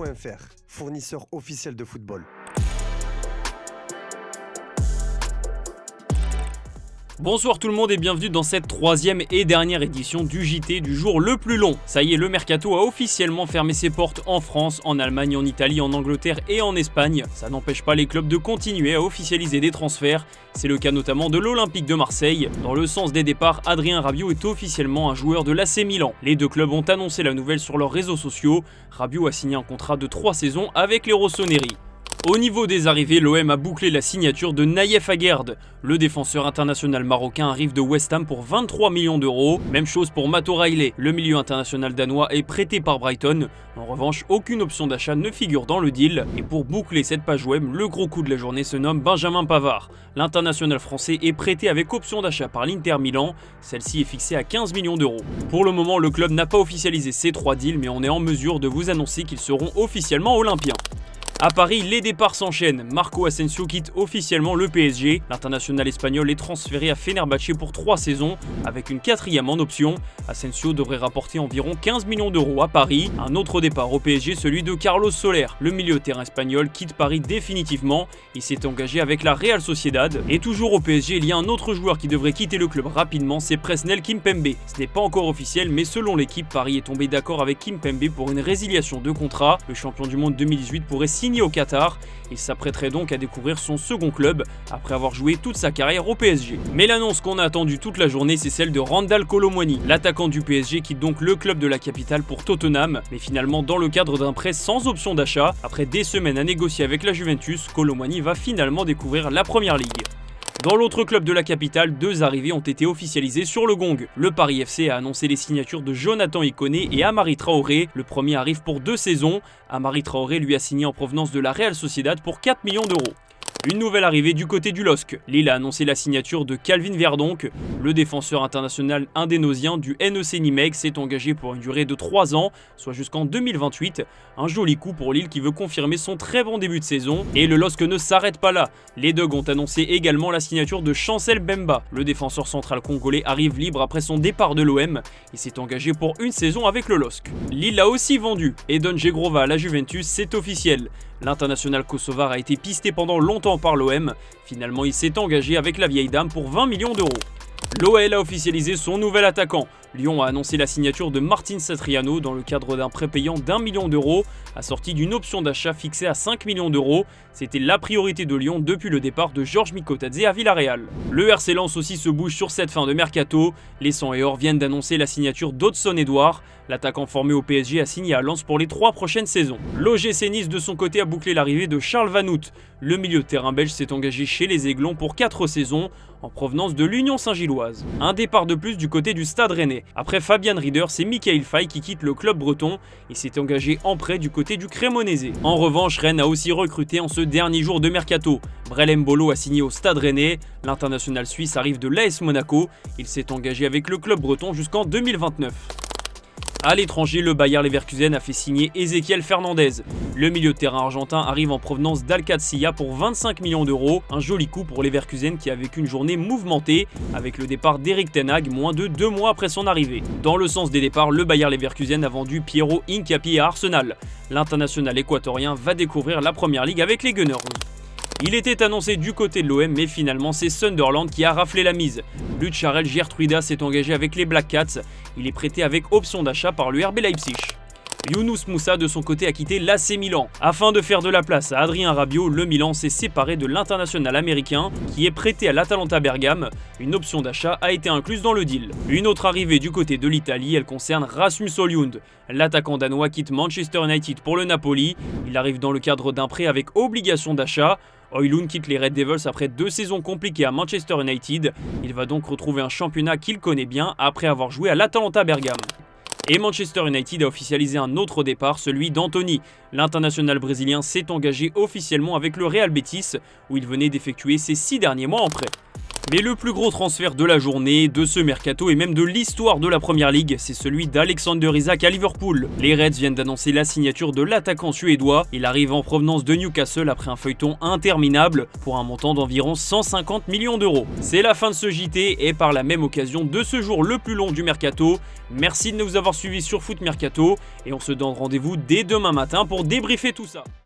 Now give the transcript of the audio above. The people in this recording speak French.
Rugby.fr, fournisseur officiel de football. Bonsoir tout le monde et bienvenue dans cette troisième et dernière édition du JT du jour le plus long. Ça y est, le mercato a officiellement fermé ses portes en France, en Allemagne, en Italie, en Angleterre et en Espagne. Ça n'empêche pas les clubs de continuer à officialiser des transferts. C'est le cas notamment de l'Olympique de Marseille. Dans le sens des départs, Adrien Rabiot est officiellement un joueur de l'AC Milan. Les deux clubs ont annoncé la nouvelle sur leurs réseaux sociaux. Rabiot a signé un contrat de 3 saisons avec les Rossoneri. Au niveau des arrivées, l'OM a bouclé la signature de Naïef Aguerd. Le défenseur international marocain arrive de West Ham pour 23 millions d'euros. Même chose pour Matt O'Reilly. Le milieu international danois est prêté par Brighton. En revanche, aucune option d'achat ne figure dans le deal. Et pour boucler cette page web, le gros coup de la journée se nomme Benjamin Pavard. L'international français est prêté avec option d'achat par l'Inter Milan. Celle-ci est fixée à 15 millions d'euros. Pour le moment, le club n'a pas officialisé ces 3 deals, mais on est en mesure de vous annoncer qu'ils seront officiellement olympiens. À Paris, les départs s'enchaînent. Marco Asensio quitte officiellement le PSG. L'international espagnol est transféré à Fenerbahçe pour 3 saisons, avec une 4e en option. Asensio devrait rapporter environ 15 millions d'euros à Paris. Un autre départ au PSG, celui de Carlos Soler. Le milieu de terrain espagnol quitte Paris définitivement. Il s'est engagé avec la Real Sociedad. Et toujours au PSG, il y a un autre joueur qui devrait quitter le club rapidement, c'est Presnel Kimpembe. Ce n'est pas encore officiel, mais selon l'équipe, Paris est tombé d'accord avec Kimpembe pour une résiliation de contrat. Le champion du monde 2018 pourrait signer au Qatar. Il s'apprêterait donc à découvrir son second club après avoir joué toute sa carrière au PSG. Mais l'annonce qu'on a attendue toute la journée, c'est celle de Randal Kolo Muani. L'attaquant du PSG quitte donc le club de la capitale pour Tottenham, mais finalement dans le cadre d'un prêt sans option d'achat. Après des semaines à négocier avec la Juventus, Kolo Muani va finalement découvrir la Première Ligue. Dans l'autre club de la capitale, 2 arrivées ont été officialisées sur le gong. Le Paris FC a annoncé les signatures de Jonathan Ikoné et Amari Traoré. Le premier arrive pour 2 saisons. Amari Traoré lui a signé en provenance de la Real Sociedad pour 4 millions d'euros. Une nouvelle arrivée du côté du LOSC. Lille a annoncé la signature de Calvin Verdonk. Le défenseur international indénosien du NEC Nîmes s'est engagé pour une durée de 3 ans, soit jusqu'en 2028. Un joli coup pour Lille qui veut confirmer son très bon début de saison. Et le LOSC ne s'arrête pas là. Les Dogs ont annoncé également la signature de Chancel Bemba. Le défenseur central congolais arrive libre après son départ de l'OM. Il s'est engagé pour une saison avec le LOSC. Lille a aussi vendu Edon Djegrova à la Juventus, c'est officiel. L'international kosovar a été pisté pendant longtemps par l'OM. Finalement, il s'est engagé avec la vieille dame pour 20 millions d'euros. L'OL a officialisé son nouvel attaquant. Lyon a annoncé la signature de Martin Satriano dans le cadre d'un prêt payant d'1 million d'euros, assorti d'une option d'achat fixée à 5 millions d'euros. C'était la priorité de Lyon depuis le départ de Georges Mikotadze à Villarreal. Le RC Lens aussi se bouge sur cette fin de mercato. Les Sang et Or viennent d'annoncer la signature d'Hodson Edouard. L'attaquant formé au PSG a signé à Lens pour les 3 prochaines saisons. L'OGC Nice de son côté a bouclé l'arrivée de Charles Vanout. Le milieu de terrain belge s'est engagé chez les Aiglons pour 4 saisons, en provenance de l'Union Saint-Gilloise. Un départ de plus du côté du Stade Rennais. Après Fabian Rieder, c'est Michael Faye qui quitte le club breton et s'est engagé en prêt du côté du Cremonese. En revanche, Rennes a aussi recruté en ce dernier jour de mercato. Brel Mbolo a signé au Stade Rennais. L'international suisse arrive de l'AS Monaco. Il s'est engagé avec le club breton jusqu'en 2029. À l'étranger, le Bayer Leverkusen a fait signer Ezequiel Fernandez. Le milieu de terrain argentin arrive en provenance d'Al-Qadsiya pour 25 millions d'euros. Un joli coup pour Leverkusen qui a vécu une journée mouvementée avec le départ d'Erik ten Hag moins de 2 mois après son arrivée. Dans le sens des départs, le Bayer Leverkusen a vendu Piero Hincapié à Arsenal. L'international équatorien va découvrir la Première Ligue avec les Gunners. Il était annoncé du côté de l'OM, mais finalement c'est Sunderland qui a raflé la mise. Lucharel Gertruida s'est engagé avec les Black Cats. Il est prêté avec option d'achat par le RB Leipzig. Younous Moussa de son côté a quitté l'AC Milan. Afin de faire de la place à Adrien Rabiot, le Milan s'est séparé de l'international américain qui est prêté à l'Atalanta Bergame. Une option d'achat a été incluse dans le deal. Une autre arrivée du côté de l'Italie, elle concerne Rasmus Højlund. L'attaquant danois quitte Manchester United pour le Napoli. Il arrive dans le cadre d'un prêt avec obligation d'achat. Højlund quitte les Red Devils après 2 saisons compliquées à Manchester United. Il va donc retrouver un championnat qu'il connaît bien après avoir joué à l'Atalanta Bergame. Et Manchester United a officialisé un autre départ, celui d'Anthony. L'international brésilien s'est engagé officiellement avec le Real Betis, où il venait d'effectuer ses 6 derniers mois en prêt. Mais le plus gros transfert de la journée, de ce mercato et même de l'histoire de la Première Ligue, c'est celui d'Alexander Isak à Liverpool. Les Reds viennent d'annoncer la signature de l'attaquant suédois. Il arrive en provenance de Newcastle après un feuilleton interminable pour un montant d'environ 150 millions d'euros. C'est la fin de ce JT et par la même occasion de ce jour le plus long du mercato. Merci de nous avoir suivis sur Foot Mercato et on se donne rendez-vous dès demain matin pour débriefer tout ça.